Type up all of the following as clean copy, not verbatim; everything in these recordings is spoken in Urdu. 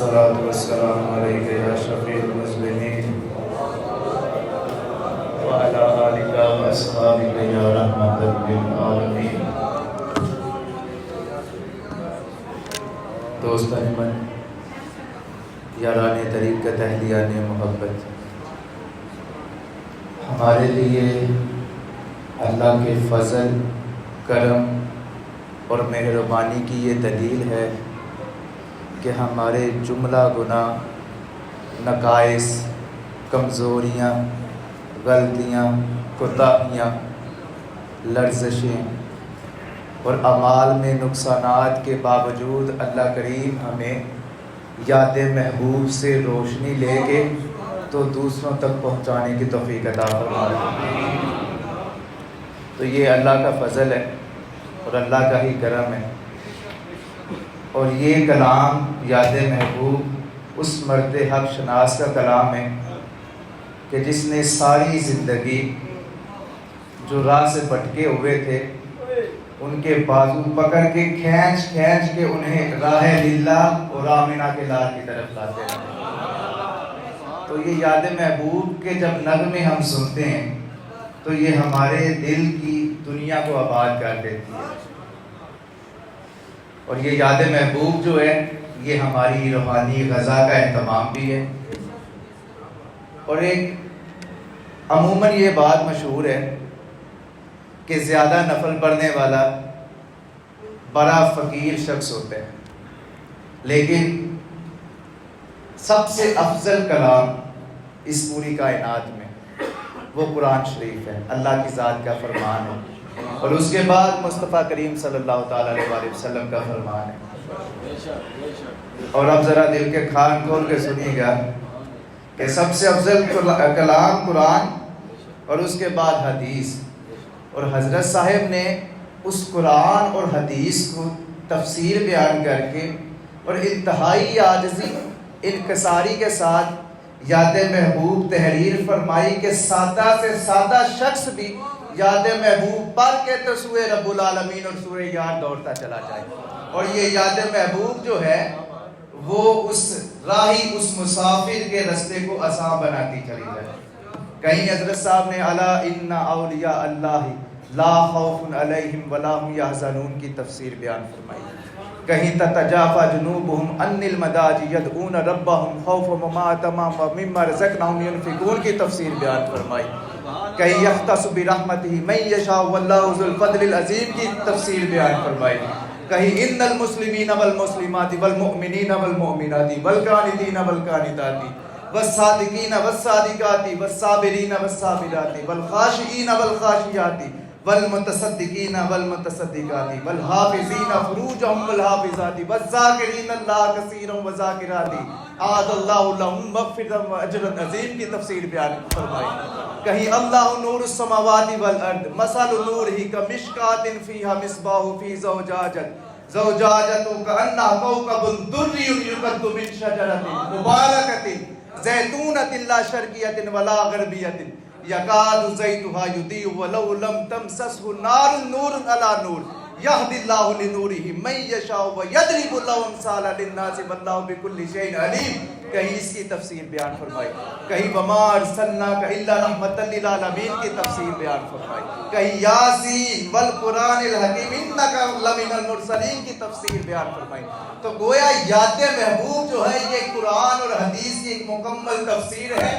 الصلاة والسلام عليك يا شفيع المسلمين وعلى آلك وأصحابك يا رحمة للعالمين. دوستان من، یاران طریقت اہلیان محبت، ہمارے لیے اللہ کے فضل، کرم اور مہربانی کی یہ دلیل ہے کہ ہمارے جملہ گناہ، نقائص، کمزوریاں، غلطیاں، کوتاہیاں، لرزشیں اور اعمال میں نقصانات کے باوجود اللہ کریم ہمیں یاد محبوب سے روشنی لے کے تو دوسروں تک پہنچانے کی توفیق عطا فرمائے. تو یہ اللہ کا فضل ہے اور اللہ کا ہی کرم ہے. اور یہ کلام یاد محبوب اس مرد حق شناس کا کلام ہے کہ جس نے ساری زندگی جو راہ سے بھٹکے ہوئے تھے ان کے بازو پکڑ کے کھینچ کے انہیں راہ للہ اور آمنہ کے لال کی طرف لاتے ہیں. تو یہ یاد محبوب کے جب نغمے ہم سنتے ہیں تو یہ ہمارے دل کی دنیا کو آباد کر دیتی ہے. اور یہ یاد محبوب جو ہے یہ ہماری روحانی غذا کا اہتمام بھی ہے. اور ایک عموماً یہ بات مشہور ہے کہ زیادہ نفل پڑھنے والا بڑا فقیر شخص ہوتا ہے، لیکن سب سے افضل کلام اس پوری کائنات میں وہ قرآن شریف ہے، اللہ کی ذات کا فرمان ہے. اور اس کے بعد مصطفیٰ کریم صلی اللہ تعالیٰ علیہ وسلم کا فرمان ہے. اور اب ذرا دل کے کھان کھول کے سنیے گا کہ سب سے افضل کلام قرآن اور اس کے بعد حدیث. اور حضرت صاحب نے اس قرآن اور حدیث کو تفسیر بیان کر کے اور انتہائی عاجزی انکساری کے ساتھ یاد محبوب تحریر فرمائی کہ سادہ سے سادہ شخص بھی یاد محبوب پڑھ کے تو سورہ رب العالمین اور سورہ یار دوڑتا چلا جائے. اور یہ یاد محبوب جو ہے وہ اس راہی، اس مسافر کے رستے کو آسان بناتی چلی جائے. کہیں حضرت صاحب نے الا ان اولیاء اللہ لا خوف علیہم ولا هم یحزنون کی تفسیر بیان فرمائی. کہیں تتجافى جنوبهم عن المضاجع يدعون ربهم خوفا وطمعا ومما رزقناهم ينفقون کی تفسیر بیان فرمائی. کہیں یختص برحمتہ من یشاء واللہ ذو الفضل العظیم کی تفسیر بیان فرمائی. کہیں ان المسلمین والمسلمات والمؤمنین والمؤمنات والقانتین والقانتات والصادقین والصادقات والصابرین والصابرات والخاشعین والخاشعات والمتصدقین والمتصدقات والحافظین فروجهم والحافظات والذاکرین اللہ کثیرا والذاکرات اعد اللہ لهم مغفرۃ واجرا عظیم کی تفسیر بیان فرمائی. کہیں اللہ نور السماوات والارض مثل نورہ کمشکاۃ فیہا مصباح فی زجاجۃ کأنہا کوکب درّی یقطع من شجرۃ مبارکۃ زیتونۃ لا شرقیۃ ولا غربیۃ یکاد زیتها یضیء ولو لم تمسسه نار نور علی نور یہدی اللہ لنورہ من یشاء ویضرب اللہ الامثال للناس واللہ بکل شیء علیم. کہیں اس کی تفسیر بیان فرمائی. کہیں وما ارسلناک الا رحمۃ للعالمین کی تفسیر بیان فرمائی. کہیں یاسین والقرآن الحکیم انک لمن المرسلین کی تفسیر بیان فرمائی. تو گویا یاد محبوب جو ہے یہ قرآن اور حدیث کی ایک مکمل تفسیر ہے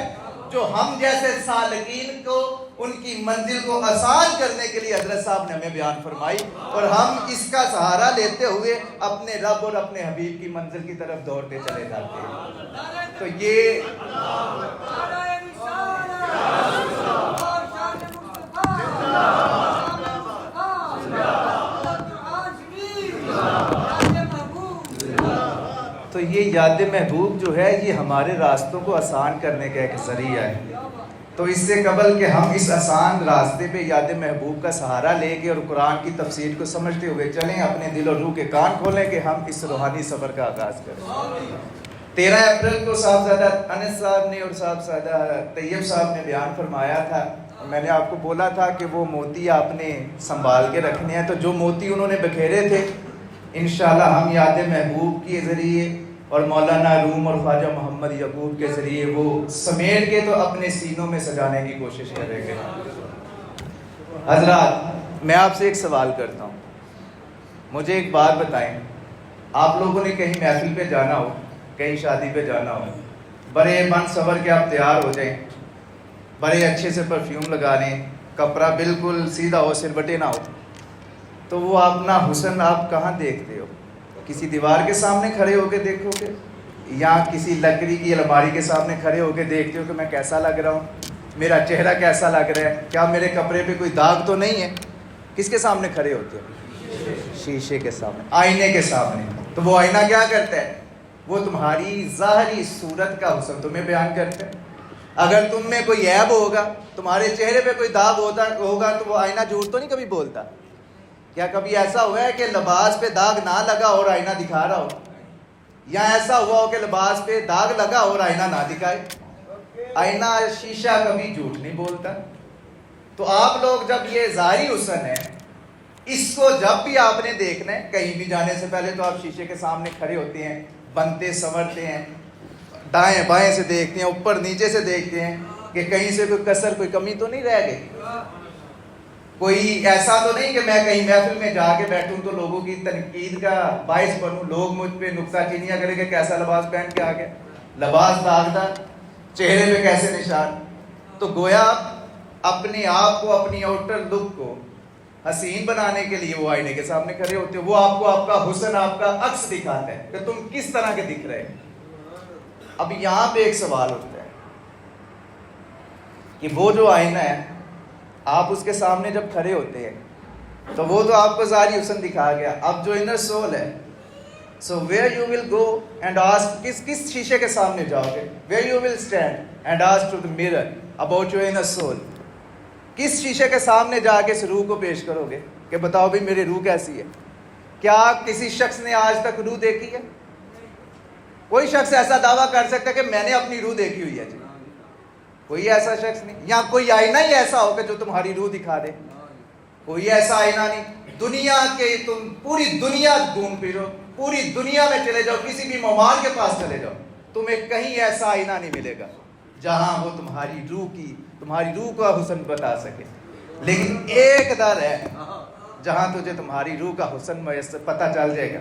جو ہم جیسے سالکین کو ان کی منزل کو آسان کرنے کے لیے حضرت صاحب نے ہمیں بیان فرمائی. اور ہم اس کا سہارا لیتے ہوئے اپنے رب اور اپنے حبیب کی منزل کی طرف دوڑتے چلے جاتے ہیں. تو یہ یاد محبوب جو ہے یہ ہمارے راستوں کو آسان کرنے کا ایک ذریعہ ہے. تو اس سے قبل کہ ہم اس آسان راستے پہ یاد محبوب کا سہارا لے کے اور قرآن کی تفسیر کو سمجھتے ہوئے چلیں، اپنے دل اور روح کے کان کھولیں کہ ہم اس روحانی سفر کا آغاز کریں. 13 اپریل کو صاحبزادہ انس صاحب نے اور صاحبزادہ طیب صاحب نے بیان فرمایا تھا. میں نے آپ کو بولا تھا کہ وہ موتی آپ نے سنبھال کے رکھنے ہیں. تو جو موتی انہوں نے بکھیرے تھے انشاءاللہ ہم یاد محبوب کے ذریعے اور مولانا روم اور خواجہ محمد یعقوب کے ذریعے وہ سمیٹ کے تو اپنے سینوں میں سجانے کی کوشش کریں گے. حضرات میں آپ سے ایک سوال کرتا ہوں, مجھے ایک بات بتائیں, آپ لوگوں نے کہیں محفل پہ جانا ہو, کہیں شادی پہ جانا ہو, بڑے من صبر کے آپ تیار ہو جائیں, بڑے اچھے سے پرفیوم لگا لیں, کپڑا بالکل سیدھا ہو, سلبٹے نہ ہو, تو وہ اپنا حسن آپ کہاں دیکھتے ہو؟ کسی دیوار کے سامنے کھڑے ہو کے دیکھو گے, یا کسی لکڑی کی الماری کے سامنے کھڑے ہو کے دیکھتے ہو کہ میں کیسا لگ رہا ہوں, میرا چہرہ کیسا لگ رہا ہے, کیا میرے کپڑے پہ کوئی داغ تو نہیں ہے؟ کس کے سامنے کھڑے ہوتے ہو؟ شیشے کے سامنے, آئینے کے سامنے. تو وہ آئینہ کیا کرتا ہے؟ وہ تمہاری ظاہری صورت کا حسن تمہیں بیان کرتا ہے. اگر تم میں کوئی عیب ہوگا, تمہارے چہرے پہ کوئی داغ ہوگا, تو وہ آئینہ جھوٹ تو نہیں کبھی بولتا. کیا کبھی ایسا ہوا ہے کہ لباس پہ داغ نہ لگا اور آئینہ دکھا رہا ہو؟ یا ایسا ہوا ہو کہ لباس پہ داغ لگا اور آئینہ نہ دکھائے؟ آئینہ شیشہ کبھی جھوٹ نہیں بولتا. تو آپ لوگ جب یہ ظاہری حسن ہے, اس کو جب بھی آپ نے دیکھنا ہے, کہیں بھی جانے سے پہلے تو آپ شیشے کے سامنے کھڑے ہوتے ہیں, بنتے سنورتے ہیں, دائیں بائیں سے دیکھتے ہیں, اوپر نیچے سے دیکھتے ہیں کہ کہیں سے کوئی کسر کوئی کمی تو نہیں رہ گئی, کوئی ایسا تو نہیں کہ میں کہیں محفل میں جا کے بیٹھوں تو لوگوں کی تنقید کا باعث بنوں, لوگ مجھ پہ نکتہ چینیاں کریں کہ کیسا لباس پہن کے آ گیا, لباس داغدار, چہرے پہ کیسے نشان. تو گویا اپنے آپ کو, اپنی آؤٹر لک کو حسین بنانے کے لیے وہ آئینے کے سامنے کھڑے ہوتے ہیں. وہ آپ کو آپ کا حسن, آپ کا عکس دکھاتا ہے کہ تم کس طرح کے دکھ رہے ہیں. اب یہاں پہ ایک سوال اٹھتا ہے کہ وہ جو آئینہ ہے, آپ اس کے سامنے جب کھڑے ہوتے ہیں تو وہ تو آپ کو ظاہری حسن دکھا گیا. اب جو انر سول ہے, so where you will go and ask, کس شیشے کے سامنے جاؤ گے؟ Where you will stand and ask to the mirror about your inner soul. کس شیشے کے سامنے جا کے اس روح کو پیش کرو گے کہ بتاؤ بھی میری روح کیسی ہے؟ کیا کسی شخص نے آج تک روح دیکھی ہے؟ کوئی شخص ایسا دعویٰ کر سکتا ہے کہ میں نے اپنی روح دیکھی ہوئی ہے؟ جی کوئی ایسا شخص نہیں. یا کوئی آئینہ ہی ایسا ہو کہ جو تمہاری روح دکھا دے؟ کوئی ایسا آئینہ نہیں. دنیا کے تم پوری دنیا گھوم پھرو, پوری دنیا میں چلے جاؤ, کسی بھی معمار کے پاس چلے جاؤ, تمہیں کہیں ایسا آئینہ نہیں ملے گا جہاں وہ تمہاری روح کا حسن بتا سکے. لیکن ایک در ہے جہاں تجھے تمہاری روح کا حسن پتہ چل جائے گا.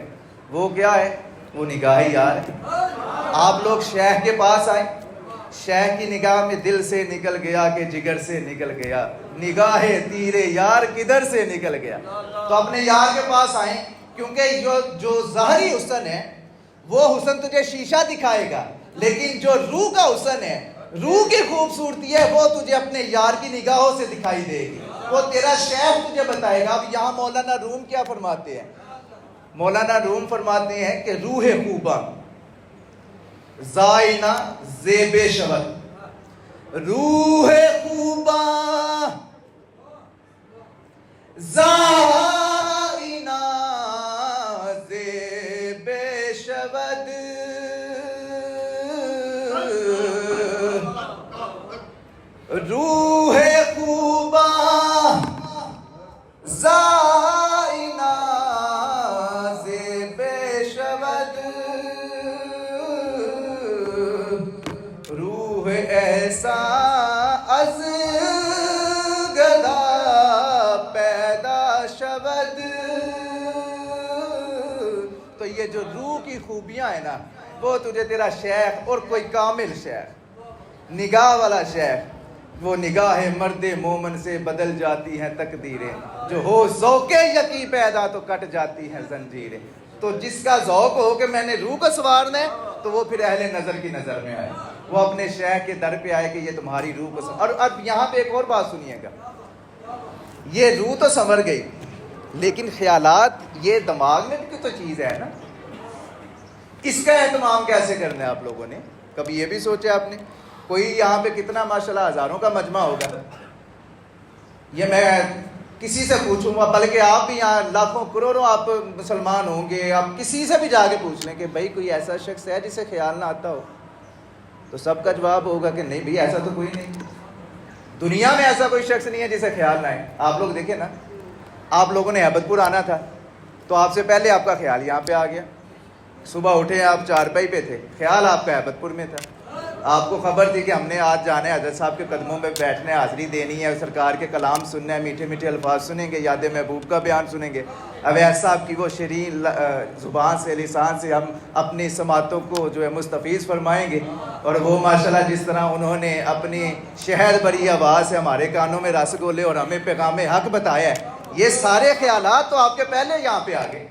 وہ کیا ہے؟ وہ نگاہ یار ہے. آپ لوگ شیخ کے پاس آئے, شیخ کی نگاہ میں دل سے نکل گیا کہ جگر سے نکل گیا, نگاہ تیرے یار کدھر سے نکل گیا. تو اپنے یار کے پاس آئیں, کیونکہ جو ظاہری حسن ہے وہ حسن تجھے شیشہ دکھائے گا, لیکن جو روح کا حسن ہے, روح کی خوبصورتی ہے, وہ تجھے اپنے یار کی نگاہوں سے دکھائی دے گی, وہ تیرا شیخ تجھے بتائے گا. اب یہاں مولانا روم کیا فرماتے ہیں؟ مولانا روم فرماتے ہیں کہ روح خوباں زائنہ زیب شود, روح خوباں زائنہ زیب شود, روح خوباں زائنہ زیب شود, روح ایسا از گدا پیدا شود. تو یہ جو روح کی خوبیاں ہیں نا, وہ تجھے تیرا شیخ, اور کوئی کامل شیخ, نگاہ والا شیخ, وہ نگاہ مرد مومن سے بدل جاتی ہیں تقدیریں, جو ہو ذوق یقین پیدا تو کٹ جاتی ہیں زنجیریں. تو جس کا ذوق ہو کہ میں نے روح کو سنوارنا ہے, تو وہ پھر اہل نظر کی نظر میں آئے, وہ اپنے شیخ کے در پہ آئے کہ یہ تمہاری روح کو اور اب یہاں پہ ایک اور بات سنیے گا, یہ روح تو سنور گئی, لیکن خیالات, یہ دماغ میں بھی تو چیز ہے نا, اس کا اہتمام کیسے کرنا ہے آپ لوگوں نے؟ کبھی یہ بھی سوچا آپ نے؟ کوئی یہاں پہ کتنا ماشاءاللہ ہزاروں کا مجمع ہوگا, یہ میں کسی سے پوچھوں گا, بلکہ آپ بھی یہاں لاکھوں کروڑوں آپ مسلمان ہوں گے, آپ کسی سے بھی جا کے پوچھ لیں کہ بھائی کوئی ایسا شخص ہے جسے خیال نہ آتا ہو, تو سب کا جواب ہوگا کہ نہیں بھائی ایسا تو کوئی نہیں, دنیا میں ایسا کوئی شخص نہیں ہے جسے خیال نہ آئے. آپ لوگ دیکھیں نا, آپ لوگوں نے احمد پور آنا تھا تو آپ سے پہلے آپ کا خیال یہاں پہ آ گیا, صبح اٹھے آپ چارپائی پہ تھے, خیال آپ کا عبدپور میں تھا, آپ کو خبر تھی کہ ہم نے آج جانا ہے حضرت صاحب کے قدموں میں بیٹھنے, حاضری دینی ہے, سرکار کے کلام سننا ہے, میٹھے میٹھے الفاظ سنیں گے, یاد محبوب کا بیان سنیں گے. اویس صاحب کی وہ شیرین زبان سے, لسان سے ہم اپنی سماعتوں کو جو ہے مستفیض فرمائیں گے. اور وہ ماشاءاللہ جس طرح انہوں نے اپنی شہد بھری آواز سے ہمارے کانوں میں رس گولے اور ہمیں پیغام حق بتایا ہے, یہ سارے خیالات تو آپ کے پہلے یہاں پہ آ گئے,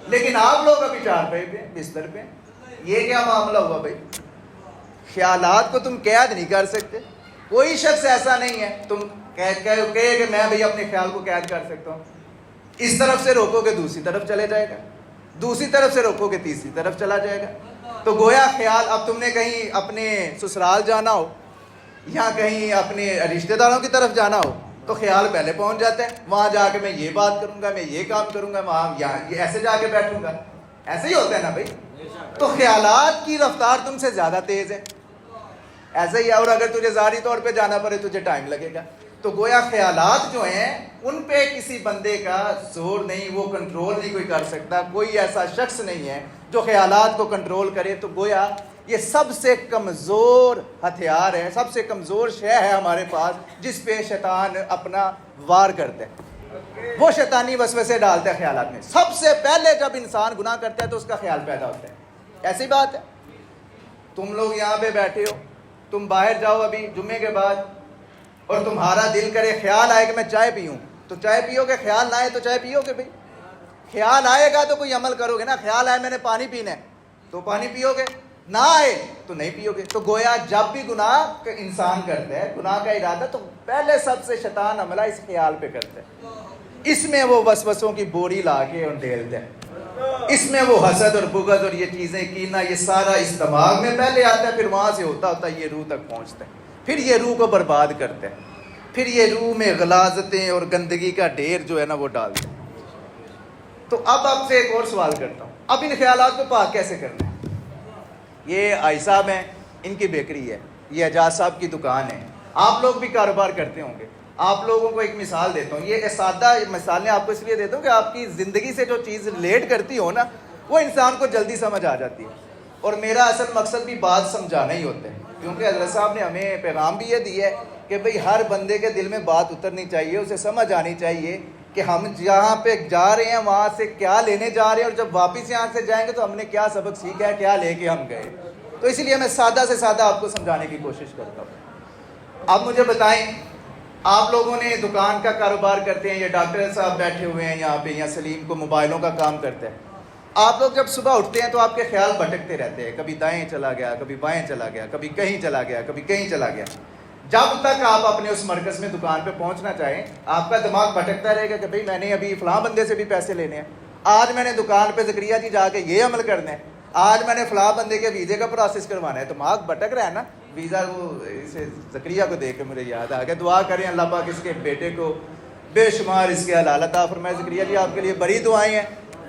لیکن آپ لوگ ابھی چارپائی پہ, بستر پہ. یہ کیا معاملہ ہوا بھائی؟ خیالات کو تم قید نہیں کر سکتے. کوئی شخص ایسا نہیں ہے تم کہے کہ میں بھائی اپنے خیال کو قید کر سکتا ہوں. اس طرف سے روکو گے دوسری طرف چلے جائے گا, دوسری طرف سے روکو گے تیسری طرف چلا جائے گا. تو گویا خیال, اب تم نے کہیں اپنے سسرال جانا ہو یا کہیں اپنے رشتہ داروں کی طرف جانا ہو تو خیال پہلے پہنچ جاتا ہے, وہاں جا کے میں یہ بات کروں گا, میں یہ کام کروں گا, وہاں یہ ایسے جا کے بیٹھوں گا. ایسے ہی ہوتا ہے نا بھائی. تو خیالات کی رفتار تم سے زیادہ تیز ہے, ایسے ہی ہے. اور اگر تجھے ظاہری طور پہ جانا پڑے تجھے ٹائم لگے گا. تو گویا خیالات جو ہیں ان پہ کسی بندے کا زور نہیں, وہ کنٹرول نہیں کوئی کر سکتا. کوئی ایسا شخص نہیں ہے جو خیالات کو کنٹرول کرے. تو گویا یہ سب سے کمزور ہتھیار ہے, سب سے کمزور شے ہے ہمارے پاس جس پہ شیطان اپنا وار کرتا ہے. وہ شیطانی وسوسے ڈالتا ہے خیالات میں. سب سے پہلے جب انسان گناہ کرتا ہے تو اس کا خیال پیدا ہوتا ہے. ایسی بات ہے. تم لوگ یہاں پہ بیٹھے ہو, تم باہر جاؤ ابھی جمعے کے بعد اور تمہارا دل کرے, خیال آئے کہ میں چائے پیوں, تو چائے پیو گے. خیال نہ آئے تو چائے پیو گے بھائی. خیال آئے گا تو کوئی عمل کرو گے نا. خیال آئے میں نے پانی پینا ہے تو پانی پیو گے, نہ آئے تو نہیں پیو گے. تو گویا جب بھی گناہ انسان کرتا ہے, گناہ کا ارادہ, تو پہلے سب سے شیطان حملہ اس خیال پہ کرتا ہے. اس میں وہ وسوسوں کی بوری لا کے اور ڈھیلتا ہے. اس میں وہ حسد اور بغض اور یہ چیزیں کینہ, یہ سارا اس دماغ میں پہلے آتا ہے, پھر وہاں سے ہوتا ہوتا یہ روح تک پہنچتا ہے, پھر یہ روح کو برباد کرتا ہے, پھر یہ روح میں غلاظتیں اور گندگی کا ڈھیر جو ہے نا وہ ڈالتا ہے. تو اب آپ سے ایک اور سوال کرتا ہوں, اب ان خیالات کو پاک کیسے کرنا ہے؟ یہ آئی صاحب ہیں, ان کی بیکری ہے, یہ اعجاز صاحب کی دکان ہے. آپ لوگ بھی کاروبار کرتے ہوں گے. آپ لوگوں کو ایک مثال دیتا ہوں, یہ سادہ مثالیں آپ کو اس لیے دیتا ہوں کہ آپ کی زندگی سے جو چیز ریلیٹ کرتی ہو نا وہ انسان کو جلدی سمجھ آ جاتی ہے. اور میرا اصل مقصد بھی بات سمجھانا ہی ہوتا ہے, کیونکہ حضرت صاحب نے ہمیں پیغام بھی یہ دیا ہے کہ بھئی ہر بندے کے دل میں بات اترنی چاہیے, اسے سمجھ آنی چاہیے کہ ہم جہاں پہ جا رہے ہیں وہاں سے کیا لینے جا رہے ہیں, اور جب واپس یہاں سے جائیں گے تو ہم نے کیا سبق سیکھا ہے, کیا لے کے ہم گئے. تو اس لیے میں سادہ سے سادہ آپ کو سمجھانے کی کوشش کرتا ہوں. آپ مجھے بتائیں, آپ لوگوں نے دکان کا کاروبار کرتے ہیں, یہ ڈاکٹر صاحب بیٹھے ہوئے ہیں یہاں پہ, یا سلیم کو موبائلوں کا کام کرتے ہیں. آپ لوگ جب صبح اٹھتے ہیں تو آپ کے خیال بھٹکتے رہتے ہیں, کبھی دائیں چلا گیا, کبھی بائیں چلا گیا, کبھی کہیں چلا گیا, کبھی کہیں چلا گیا. جب تک آپ اپنے اس مرکز میں دکان پہ پہنچنا چاہیں آپ کا دماغ بھٹکتا رہے گا کہ بھئی میں نے ابھی فلاں بندے سے بھی پیسے لینے ہیں, آج میں نے دکان پہ زکریا جی جا کے یہ عمل کرنا ہے, آج میں نے فلاں بندے کے ویزے کا پروسیس کروانا ہے. دماغ بھٹک رہا ہے نا. ویزا وہ اسے زکریا کو دیکھ کے مجھے یاد آ گیا, دعا کریں اللہ پاک اس کے بیٹے کو بے شمار اس کے حلال عطا فرمائے. زکریا جی آپ کے لیے بڑی دعائیں ہیں,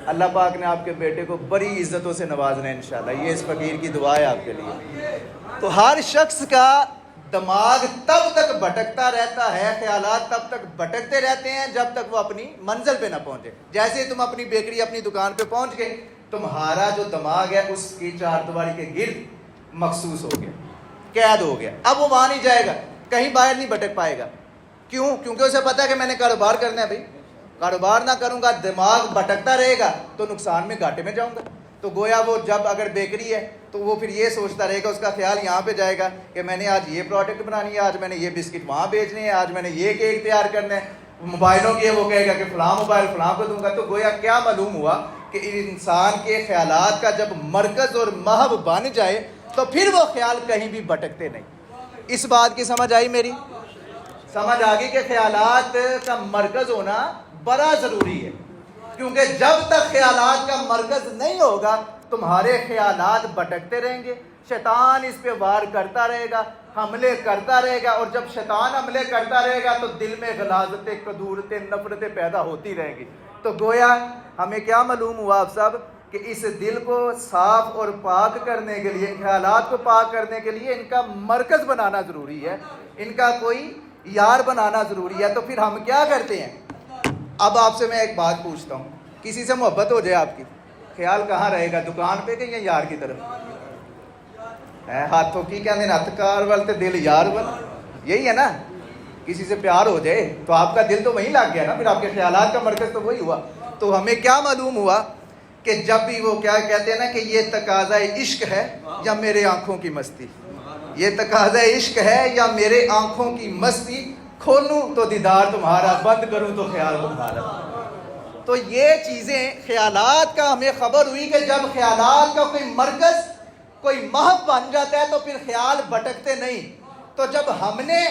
اللہ پاک نے آپ کے بیٹے کو بڑی عزتوں سے نوازنا ہے انشاءاللہ. یہ اس فقیر کی دعا ہے آپ کے لیے. تو ہر شخص کا دماغ تب تک بھٹکتا رہتا ہے, خیالات تب تک بھٹکتے رہتے ہیں جب تک وہ اپنی منزل پہ نہ پہنچے. جیسے تم اپنی بیکری, اپنی دکان پہ پہنچ گئے, تمہارا جو دماغ ہے اس کی چار دیواری کے گرد مخصوص ہو گیا, قید ہو گیا. اب وہ وہاں نہیں جائے گا, کہیں باہر نہیں بھٹک پائے گا. کیوں؟ کیونکہ اسے پتا ہے کہ میں نے کاروبار کرنا ہے. بھائی کاروبار نہ کروں گا, دماغ بھٹکتا رہے گا تو نقصان میں, گھاٹے میں جاؤں گا. تو گویا وہ جب اگر بیکری ہے تو وہ پھر یہ سوچتا رہے گا, اس کا خیال یہاں پہ جائے گا کہ میں نے آج یہ پروڈکٹ بنانی ہے, آج میں نے یہ بسکٹ وہاں بیچنے ہیں, آج میں نے یہ کیک تیار کرنا ہے. موبائلوں کی وہ کہے گا کہ فلاں موبائل فلاں کو دوں گا. تو گویا کیا معلوم ہوا کہ انسان کے خیالات کا جب مرکز اور محو بن جائے تو پھر وہ خیال کہیں بھی بھٹکتے نہیں. اس بات کی سمجھ آئی میری؟ سمجھ آ گئی کہ خیالات کا مرکز ہونا بڑا ضروری ہے, کیونکہ جب تک خیالات کا مرکز نہیں ہوگا تمہارے خیالات بھٹکتے رہیں گے, شیطان اس پہ وار کرتا رہے گا, حملے کرتا رہے گا. اور جب شیطان حملے کرتا رہے گا تو دل میں غلاظتیں, کدورتیں, نفرتیں پیدا ہوتی رہیں گی. تو گویا ہمیں کیا معلوم ہوا آپ سب کہ اس دل کو صاف اور پاک کرنے کے لیے, ان خیالات کو پاک کرنے کے لیے ان کا مرکز بنانا ضروری ہے, ان کا کوئی یار بنانا ضروری ہے. تو پھر ہم کیا کرتے ہیں؟ اب آپ سے میں ایک بات پوچھتا ہوں, کسی سے محبت ہو جائے آپ کی, خیال کہاں رہے گا؟ دکان پہ کہ یا یار کی طرف؟ ہاتھوں کی کہتے ہیں ہتھکار والتے دل یار بل، یہی ہے نا. کسی سے پیار ہو جائے تو آپ کا دل تو وہیں لگ گیا نا، پھر آپ کے خیالات کا مرکز تو وہی ہوا. تو ہمیں کیا معلوم ہوا کہ جب بھی وہ کیا کہتے ہیں نا کہ یہ تقاضۂ عشق ہے یا میرے آنکھوں کی مستی، یہ تقاضۂ عشق ہے یا میرے آنکھوں کی مستی، کھولوں تو دیدار تمہارا، بند کروں تو خیال تمہارا. تو یہ چیزیں خیالات کا ہمیں خبر ہوئی کہ جب خیالات کا کوئی مرکز، کوئی محو بن جاتا ہے تو پھر خیال بھٹکتے نہیں. تو جب ہم نے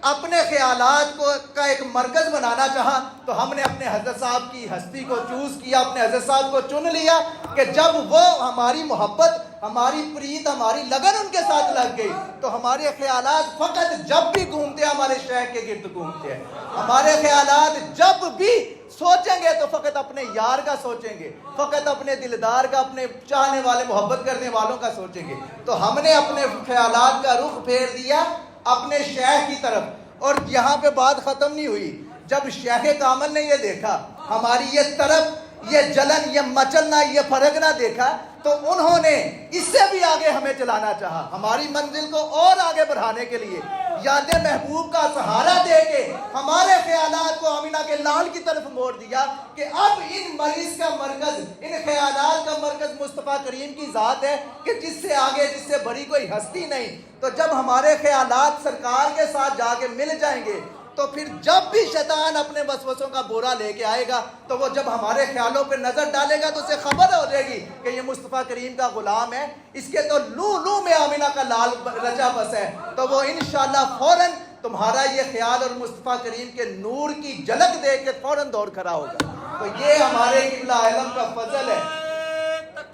اپنے خیالات کو کا ایک مرکز بنانا چاہا تو ہم نے اپنے حضرت صاحب کی ہستی کو چوز کیا، اپنے حضرت صاحب کو چن لیا کہ جب وہ ہماری محبت، ہماری پریت، ہماری لگن ان کے ساتھ لگ گئی تو ہمارے خیالات فقط جب بھی گھومتے ہیں ہمارے شیخ کے گرد گھومتے ہیں. ہمارے خیالات جب بھی سوچیں گے تو فقط اپنے یار کا سوچیں گے، فقط اپنے دلدار کا، اپنے چاہنے والے، محبت کرنے والوں کا سوچیں گے. تو ہم نے اپنے خیالات کا رخ پھیر دیا اپنے شیخ کی طرف. اور یہاں پہ بات ختم نہیں ہوئی. جب شیخ کامل نے یہ دیکھا، ہماری یہ طرف، یہ جلن، یہ مچلنا، یہ پھرکنا دیکھا تو انہوں نے اس سے بھی آگے ہمیں چلانا چاہا، ہماری منزل کو اور آگے بڑھانے کے لیے یاد محبوب کا سہارا دے کے ہمارے خیالات کو آمینہ کے لال کی طرف موڑ دیا کہ اب ان مریض کا مرکز، ان خیالات کا مرکز مصطفیٰ کریم کی ذات ہے کہ جس سے آگے، جس سے بڑی کوئی ہستی نہیں. تو جب ہمارے خیالات سرکار کے ساتھ جا کے مل جائیں گے تو پھر جب بھی شیطان اپنے وسوسوں کا بورا لے کے آئے گا تو وہ جب ہمارے خیالوں پہ نظر ڈالے گا تو اسے خبر ہو جائے گی کہ یہ مصطفیٰ کریم کا غلام ہے، اس کے تو لو لو میں آمینہ کا لال رچا بس ہے. تو وہ انشاءاللہ فوراً تمہارا یہ خیال اور مصطفیٰ کریم کے نور کی جھلک دیکھ کے فوراً دوڑ کھڑا ہوگا. تو یہ ہمارے قبلہ عالم کا فضل ہے.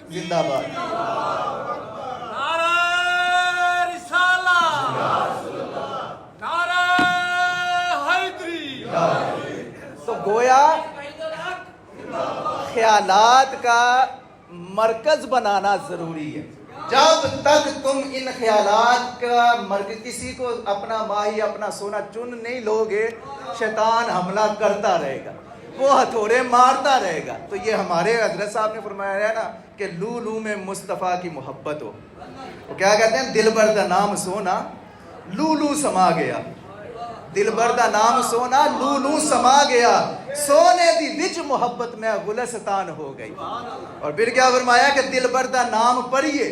زندہ باد. تو گویا خیالات کا مرکز بنانا ضروری ہے. جب تک تم ان خیالات کا مرکز، کسی کو اپنا ماہی، اپنا سونا چن نہیں لوگے، شیطان حملہ کرتا رہے گا، وہ ہتھوڑے مارتا رہے گا. تو یہ ہمارے حضرت صاحب نے فرمایا ہے نا کہ لو لو میں مصطفیٰ کی محبت ہو. وہ کیا کہتے ہیں؟ دل بر دا نام سونا لو لو سما گیا، دل بر دا نام سونا لو لو سما گیا، سونے دی وچ محبت میں گلستان ہو گئی. اور پھر کیا فرمایا کہ دل بر دا نام پڑھیے،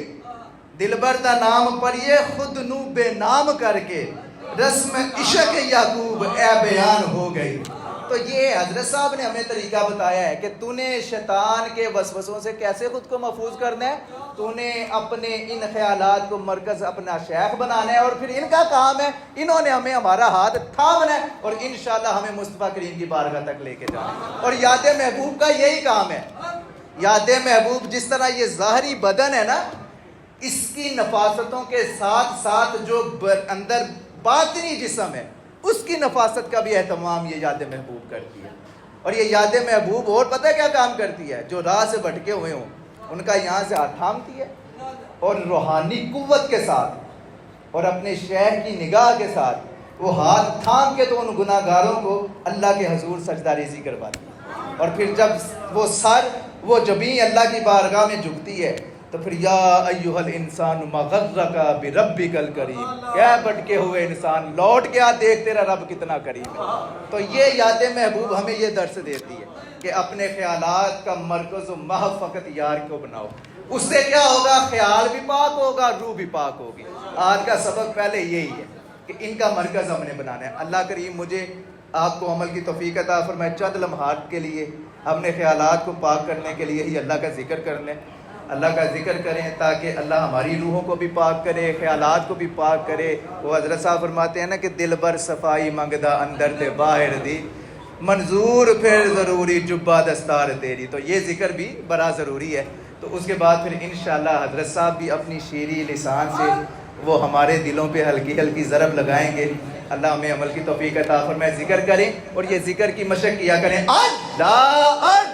دل بر دا نام پڑھیے، خود نو بے نام کر کے رسم عشق یعقوب اے بیان ہو گئی. تو یہ حضرت صاحب نے ہمیں طریقہ بتایا ہے کہ تو نے شیطان کے وسوسوں سے کیسے خود کو محفوظ کرنا ہے. تو نے اپنے ان خیالات کو مرکز اپنا شیخ بنانا ہے اور پھر ان کا کام ہے، انہوں نے ہمیں ہمارا ہاتھ تھامنا ہے اور انشاءاللہ ہمیں مصطفیٰ کریم کی بارگاہ تک لے کے جانا ہے. اور یاد محبوب کا یہی کام ہے. یاد محبوب جس طرح یہ ظاہری بدن ہے نا، اس کی نفاستوں کے ساتھ ساتھ جو اندر باطنی جسم ہے اس کی نفاست کا بھی اہتمام یہ یاد محبوب کرتی ہے. اور یہ یاد محبوب اور پتہ ہے کیا کام کرتی ہے؟ جو راہ سے بھٹکے ہوئے ہوں ان کا یہاں سے ہاتھ تھامتی ہے اور روحانی قوت کے ساتھ اور اپنے شیخ کی نگاہ کے ساتھ وہ ہاتھ تھام کے تو ان گناہ گاروں کو اللہ کے حضور سجدہ ریزی کرواتی ہے. اور پھر جب وہ سر، وہ جبیں اللہ کی بارگاہ میں جھکتی ہے تو پھر یا ایھا الانسان ما غرک بربک الکریم، کیا بھٹکے ہوئے انسان لوٹ کے آ دیکھ تیرا رب کتنا کریم ہے. تو یہ یاد محبوب ہمیں یہ درس دیتی ہے کہ اپنے خیالات کا مرکز و محو فقط یار کو بناؤ. اس سے کیا ہوگا؟ خیال بھی پاک ہوگا، روح بھی پاک ہوگی. آج کا سبق پہلے یہی ہے کہ ان کا مرکز ہم نے بنانا ہے. اللہ کریم مجھے آپ کو عمل کی توفیق عطا فرمائے. چند لمحات کے لیے اپنے خیالات کو پاک کرنے کے لیے ہی اللہ کا ذکر کر لیں، اللہ کا ذکر کریں تاکہ اللہ ہماری روحوں کو بھی پاک کرے، خیالات کو بھی پاک کرے. وہ حضرت صاحب فرماتے ہیں نا کہ دل بر صفائی منگدا اندر تے باہر دی، منظور پھر ضروری جبہ دستار تیری. تو یہ ذکر بھی بڑا ضروری ہے. تو اس کے بعد پھر انشاءاللہ حضرت صاحب بھی اپنی شیریں لسان سے وہ ہمارے دلوں پہ ہلکی ہلکی ضرب لگائیں گے. اللہ ہمیں عمل کی توفیق عطا فرمائے. ذکر کریں اور یہ ذکر کی مشق کیا کریں. اللہ